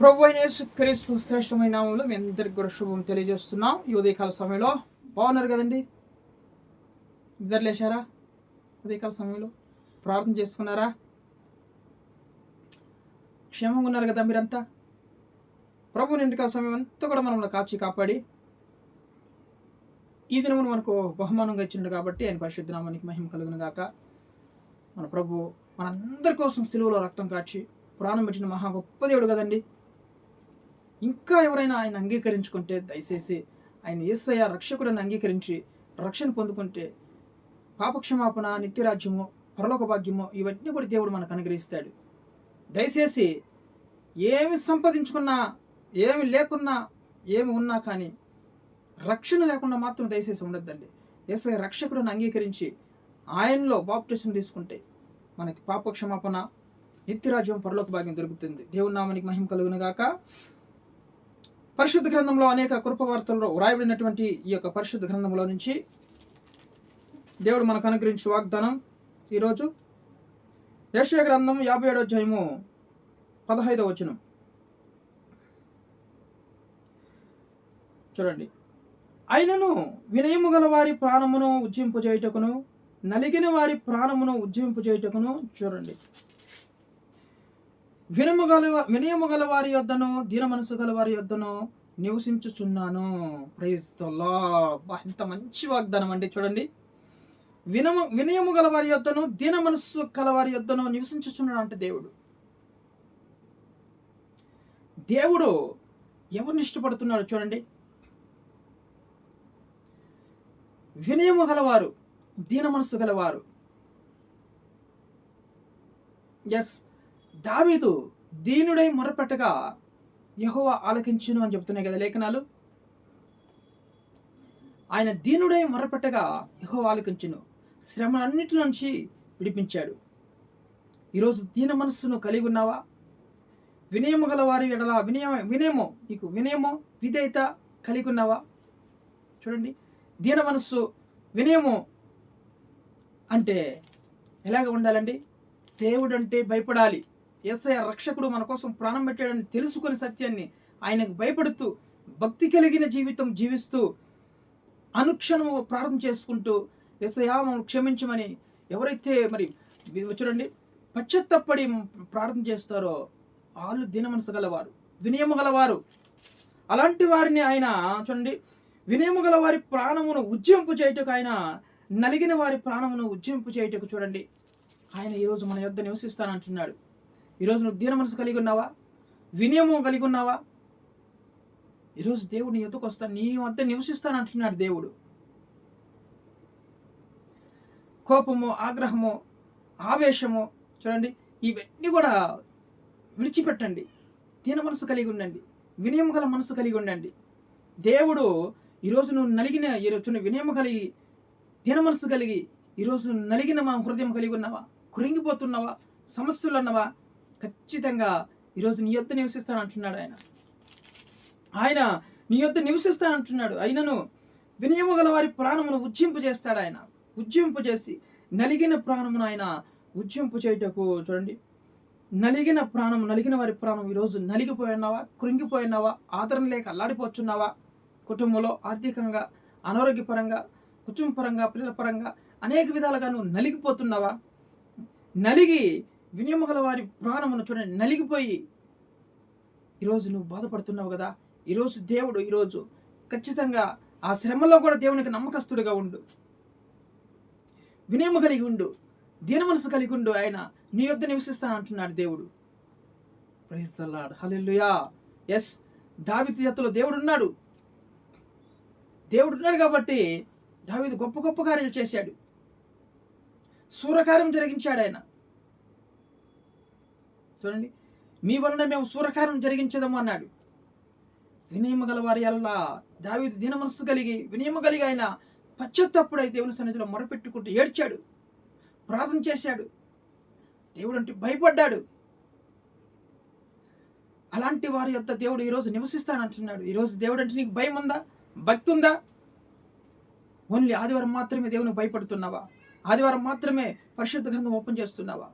ప్రభు అయిన యేసుక్రీస్తు శ్రేష్టమైన నామంలో మీ అందరికి కూడా శుభం తెలియజేస్తున్నాం. ఈ ఉదయకాల సమయంలో బాగున్నారు కదండి? నిద్ర లేచారా? ఉదయకాల సమయంలో ప్రార్థన చేసుకున్నారా? క్షేమంగా ఉన్నారు కదా మీరంతా? ప్రభు నిండికాల సమయం అంతా కూడా మనల్ని కాచి కాపాడి ఈ దినమును మనకు బహుమానంగా ఇచ్చిండు కాబట్టి ఆయన పరిశుద్ధ నామానికి మహిమ కలుగును గాక. మన ప్రభు మనందరి కోసం సిలువలో రక్తం కాచి ప్రాణం పెట్టిన మహా గొప్ప దేవుడు కదండి. ఇంకా ఎవరైనా ఆయన అంగీకరించుకుంటే దయచేసి ఆయన యేసయ్య రక్షకుడిని అంగీకరించి రక్షణ పొందుకుంటే పాపక్షమాపణ, నిత్యరాజ్యము, పరలోక భాగ్యము ఇవన్నీ కూడా దేవుడు మనకు అనుగ్రహిస్తాడు. దయచేసి ఏమి సంపాదించుకున్నా, ఏమి లేకున్నా, ఏమి ఉన్నా కానీ రక్షణ లేకుండా మాత్రం దయచేసి ఉండొద్దండి. యేసయ్య రక్షకుడిని అంగీకరించి ఆయనలో బాప్టిజం తీసుకుంటే మనకి పాపక్షమాపణ, నిత్యరాజ్యం, పరలోక భాగ్యం దొరుకుతుంది. దేవుని నామానికి మహిమ కలుగును గాక. పరిశుద్ధ గ్రంథంలో అనేక కృపవార్తల్లో వ్రాయబడినటువంటి ఈ యొక్క పరిశుద్ధ గ్రంథంలో నుంచి దేవుడు మనకు అనుగ్రహించే వాగ్దానం ఈరోజు యెషయా గ్రంథం 57వ అధ్యాయము 15వ వచనం చూడండి. అయినను వినయము గల వారి ప్రాణమును ఉజ్జింపజేయుటకును, నలిగిన వారి ప్రాణమును ఉజ్జింపజేయుటకును చూడండి. వినయము గల వారి యొద్దను, దీన మనసు గల వారి యొద్దను నివసించుచున్నాను. Praise the Lord. ఎంత మంచి వాగ్దానం అండి. చూడండి, వినయము గల వారి యొద్దను, దీన మనస్సు గల వారి యొద్దను నివసించుచున్నాడు అంటే దేవుడు ఎవరిని ఇష్టపడుతున్నాడు చూడండి. వినయము గలవారు, దీన మనస్సు గలవారు. ఎస్, దావీదు దీనుడై మొరపెట్టగా యెహోవా ఆలకించును అని చెప్తున్నాయి కదా లేఖనాలు. ఆయన దీనుడై మొరపెట్టగా యెహోవా ఆలకించును, శ్రమలన్నిటి నుంచి విడిపించాడు. ఈరోజు దీన మనస్సును కలిగి ఉన్నావా? వినయము గల వారి ఎడల వినయము నీకు వినయము, విధేయత కలిగి ఉన్నావా? చూడండి, దీన మనస్సు, వినయము అంటే ఎలాగ ఉండాలండి? దేవుడు అంటే భయపడాలి. యేసయ్య రక్షకుడు మన కోసం ప్రాణం పెట్టాడని తెలుసుకుని సత్యాన్ని ఆయనకు భయపడుతూ భక్తి కలిగిన జీవితం జీవిస్తూ అనుక్షణము ప్రార్థన చేసుకుంటూ యేసయ్యా మమ్మల్ని క్షమించమని ఎవరైతే మరి చూడండి పశ్చాత్తాపడి ప్రార్థన చేస్తారో వాళ్ళు దీన మనసు గలవారు, వినయము గలవారు. అలాంటి వారిని ఆయన చూడండి, వినయము గల వారి ప్రాణమును ఉజ్జింపు చేయుటకు, ఆయన నలిగిన వారి ప్రాణమును ఉజ్జింపు చేయుటకు చూడండి ఆయన ఈరోజు మన యొద్ద నివసిస్తానంటున్నాడు. ఈరోజు నువ్వు దీన మనసు కలిగి ఉన్నావా? వినయము కలిగి ఉన్నావా? ఈరోజు దేవుడు నీ యొద్దకు వస్తాను, నీ వద్ద నివసిస్తానంటున్నాడు దేవుడు. కోపము, ఆగ్రహము, ఆవేశము చూడండి ఇవన్నీ కూడా విడిచిపెట్టండి. దీన మనసు కలిగి ఉండండి, వినయం గల మనసు కలిగి ఉండండి. దేవుడు ఈరోజు నువ్వు నలిగిన, ఈరోజు వినయము కలిగి దీన మనసు కలిగి ఈరోజు నలిగిన మా హృదయం కలిగి ఉన్నావా? కురింగిపోతున్నావా? సమస్యలు అన్నవా? ఖచ్చితంగా ఈరోజు నీ యొద్ద నివసిస్తానంటున్నాడు ఆయన నీ యొద్ద నివసిస్తానంటున్నాడు. అయినను వినయము గల వారి ప్రాణమును ఉజ్జింపు చేస్తాడు. ఆయన ఉజ్జింపు చేసి నలిగిన ప్రాణమును ఆయన ఉజ్జింపు చేయుటకు చూడండి. నలిగిన వారి ప్రాణం ఈరోజు నలిగిపోయినావా? కృంగిపోయినావా? ఆదరణ లేక అల్లాడిపోతున్నావా? కుటుంబంలో ఆర్థికంగా, అనారోగ్యపరంగా, కుటుంబ పరంగా, పిల్లల పరంగా అనేక విధాలుగా నువ్వు నలిగిపోతున్నావా? నలిగి వినయము గల వారి ప్రాణమును చూడండి నలిగిపోయి ఈరోజు నువ్వు బాధపడుతున్నావు కదా. ఈరోజు దేవుడు ఈరోజు ఖచ్చితంగా ఆ శ్రమలో కూడా దేవునికి నమ్మకస్తుడిగా ఉండు, వినయము కలిగి ఉండు, దీన మనసు కలిగి ఉండు. ఆయన నీ యొద్ద నివసిస్తానంటున్నాడు దేవుడు. Praise the lord. Hallelujah. Yes, దావీదు జాతిలో దేవుడు ఉన్నాడు కాబట్టి దావీదు గొప్ప గొప్ప కార్యాలు చేశాడు, సూరకార్యం జరిగించాడు ఆయన. చూడండి, మీ వలన మేము సూరకార్యం జరిగించదము అన్నాడు. వినయము గల వారి అల్లా దావీదు దీన మనస్సు కలిగి వినయము కలిగి ఆయన పశ్చాత్తాపడి దేవుని సన్నిధిలో మొరపెట్టుకుంటూ ఏడ్చాడు, ప్రార్థన చేశాడు, దేవుడు అంటే భయపడ్డాడు. అలాంటి వారి యొద్ద దేవుడు ఈరోజు నివసిస్తానంటున్నాడు. ఈరోజు దేవుడు అంటే నీకు భయం ఉందా? భక్తి ఉందా? ఓన్లీ ఆదివారం మాత్రమే దేవునికి భయపడుతున్నావా? ఆదివారం మాత్రమే పరిశుద్ధ గ్రంథం ఓపెన్ చేస్తున్నావా?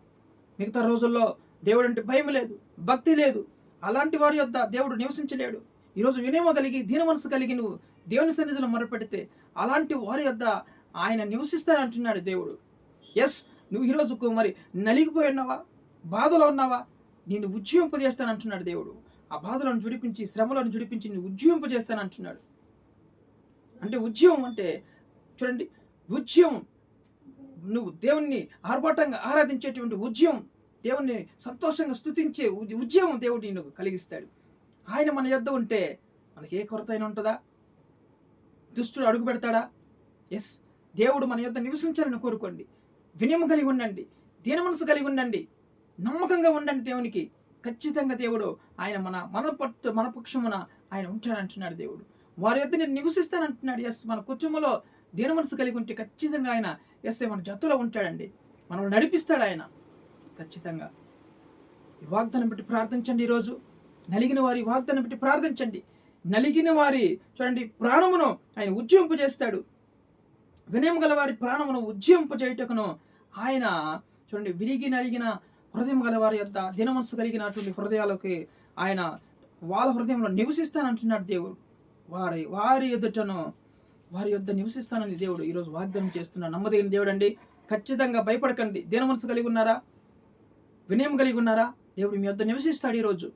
మిగతా రోజుల్లో దేవుడు అంటే భయం లేదు, భక్తి లేదు, అలాంటి వారి యొద్ద దేవుడు నివసించలేడు. ఈరోజు వినయము కలిగి దీన మనసు కలిగి నువ్వు దేవుని సన్నిధిలో మొరపెడితే అలాంటి వారి యొద్ద ఆయన నివసిస్తానంటున్నాడు దేవుడు. ఎస్, నువ్వు ఈరోజు మరి నలిగిపోయి ఉన్నావా, బాధలో ఉన్నావా, నిన్ను ఉజ్జీవింపజేస్తానంటున్నాడు దేవుడు. ఆ బాధలను జుడిపించి శ్రమలను జుడిపించి నువ్వు ఉజ్జీవింపజేస్తానంటున్నాడు. అంటే ఉజ్జీవం అంటే చూడండి, ఉజ్జీవం నువ్వు దేవుణ్ణి ఆర్భాటంగా ఆరాధించేటువంటి ఉజ్జీవం, దేవుణ్ణి సంతోషంగా స్తుతించే ఉజ్జీవం దేవుడు నిన్ను కలిగిస్తాడు. ఆయన మన యొద్ద ఉంటే మనకి ఏ కొరత అయినా ఉంటుందా? దుష్టుడు అడుగు పెడతాడా? ఎస్, దేవుడు మన యొద్ద నివసించాలని కోరుకోండి. వినయం కలిగి ఉండండి, దీన మనసు కలిగి ఉండండి, నమ్మకంగా ఉండండి దేవునికి. ఖచ్చితంగా దేవుడు ఆయన మన పక్షమున ఆయన ఉంటాడంటున్నాడు దేవుడు. వారి యొద్ద నేను నివసిస్తానంటున్నాడు. ఎస్, మన కుటుంబంలో దీన మనసు కలిగి ఉంటే ఖచ్చితంగా ఆయన మన జతలో ఉంటాడండి, మనల్ని నడిపిస్తాడు ఆయన ఖచ్చితంగా. ఈ వాగ్దానం బట్టి ప్రార్థించండి. ఈరోజు నలిగిన వారి వాగ్దానం బట్టి ప్రార్థించండి. నలిగిన వారి చూడండి ప్రాణమును ఆయన ఉజ్జీవింపజేస్తాడు. వినయం గల వారి ప్రాణమును ఉజ్జీవింపజేయుటకును ఆయన చూడండి విరిగి నలిగిన హృదయం గల వారి యొద్ద దీన మనసు కలిగినటువంటి హృదయాలకి ఆయన వాళ్ళ హృదయంలో నివసిస్తానంటున్నాడు దేవుడు. వారి ఎదుటను వారి యొద్ద నివసిస్తానని దేవుడు ఈరోజు వాగ్దానం చేస్తున్నాడు. నమ్మదగిన దేవుడు అండి. ఖచ్చితంగా భయపడకండి. దీన మనసు కలిగి ఉన్నారా, వినయం కలిగి ఉన్నారా, దేవుడు మీ యొద్ద నివసిస్తాడు ఈరోజు.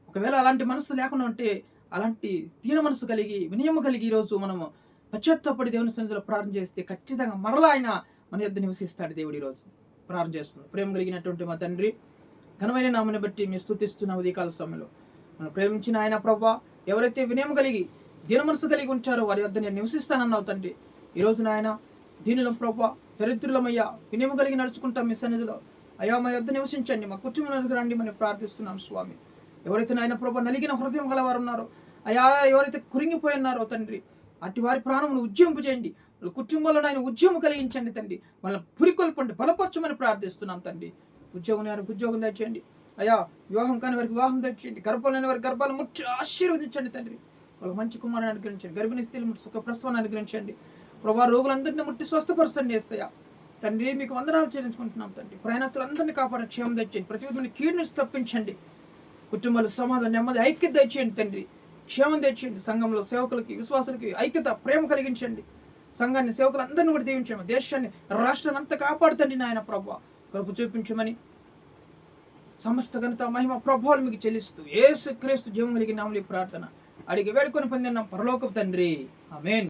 ఒకవేళ అలాంటి మనసు లేకుండా ఉంటే, అలాంటి దీన మనసు కలిగి వినయము కలిగి ఈరోజు మనము పశ్చాత్తాపడి దేవుని సన్నిధిలో ప్రార్థన చేస్తే ఖచ్చితంగా మరలా ఆయన మన యొద్ద నివసిస్తాడు దేవుడు. ఈరోజు ప్రార్థన చేసుకున్నాం. ప్రేమ కలిగినటువంటి మా తండ్రి, ఘనమైన నామని బట్టి మేము స్తుతిస్తున్న ఉదయకాల సమయంలో మనం ప్రేమించిన ఆయన ప్రభా, ఎవరైతే వినయం కలిగి దీన మనసు కలిగి ఉంచారో వారి వద్ద నేను నివసిస్తానన్నావు తండ్రి. ఈరోజు నాయన దీనిలో ప్రభా దరిద్రులమయ్యా, వినయం కలిగి నడుచుకుంటాం మీ సన్నిధిలో. అయ్యా మా యొద్ద నివసించండి, మా కుటుంబంలోకి రండి మనం ప్రార్థిస్తున్నాం స్వామి. ఎవరైతే నాయన ప్రభా నలిగిన హృదయం గలవారు ఉన్నారో, అయ్యా ఎవరైతే కురింగిపోయి ఉన్నారో తండ్రి, అటు వారి ప్రాణమును ఉజ్జీవింపజేయండి. వాళ్ళ కుటుంబంలో ఆయన ఉద్యోగం కలిగించండి తండ్రి. వాళ్ళ పురికొల్పండి, బలపరచమని ప్రార్థిస్తున్నాం తండ్రి. ఉద్యోగం తెచ్చేయండి అయ్యా. వివాహం కాని వారికి వివాహం తెచ్చేయండి. గర్భాలు లేని వారికి గర్భాలు ముట్టి ఆశీర్వదించండి తండ్రి. వాళ్ళకి మంచి కుమారుని అనుగ్రహించండి. గర్భిణీ స్త్రీలు ముట్టి సుఖ ప్రసవాన్ని అనుగ్రహించండి ప్రభా. రోగులందరినీ ముట్టి స్వస్థపరచండి యేసయ్యా తండ్రి. మీకు వందనాలు చెల్లించుకుంటున్నాం తండ్రి. ప్రయాణస్తులందరినీ కాపాడండి, క్షేమం తెచ్చేయండి. ప్రతి విధమైన కీడు నుంచి తప్పించండి. కుటుంబాలు సమాధానం, నెమ్మది, ఐక్యత తెచ్చేయండి తండ్రి. క్షేమం తెచ్చేయండి. సంఘంలో సేవకులకి విశ్వాసులకి ఐక్యత, ప్రేమ కలిగించండి. సంఘాన్ని, సేవకులందరినీ కూడా దీవించమని, దేశాన్ని, రాష్ట్రాన్ని అంతా కాపాడుతండి నాయన ప్రభువా. కృప చూపించమని సమస్త ఘనత, మహిమ, ప్రభావాలు మీకు చెల్లిస్తూ యేసు క్రీస్తు జీవం కలిగిన నామములో ప్రార్థన అడిగి వేడుకొని పొందిన పరలోకపు తండ్రి. ఆమేన్.